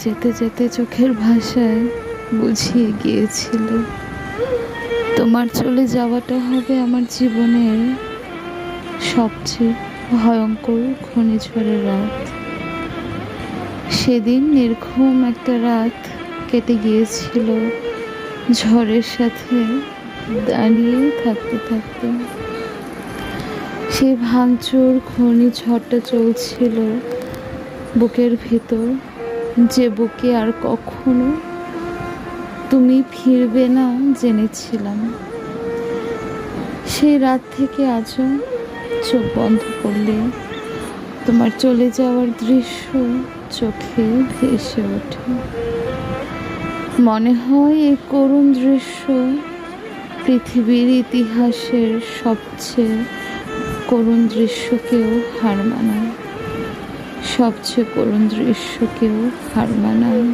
যেতে যেতে চোখের ভাষায় বুঝিয়ে গিয়েছিল, তোমার চলে যাওয়াটা হবে আমার জীবনের সবচেয়ে ভয়ঙ্কর ঘূর্ণিঝড়ের রাত। সেদিন নির্ঘুম একটা রাত কেটে গিয়েছিল ঝড়ের সাথে দাঁড়িয়ে থাকতে থাকতে। সেই ভাঙচুর ঘূর্ণিঝড়টা চলছিল বুকের ভেতর, যে বুকে আর কখনো তুমি ফিরবে না জেনেছিলাম। সেই রাত থেকে আজও চোখ বন্ধ করলে তোমার চলে যাওয়ার দৃশ্য চোখে ভেসে ওঠে। মনে হয় এই করুণ দৃশ্য পৃথিবীর ইতিহাসের সবচেয়ে করুণ দৃশ্যকেও হার মানায়, সবচেয়ে করুণ দৃশ্যকেও হার মানায়।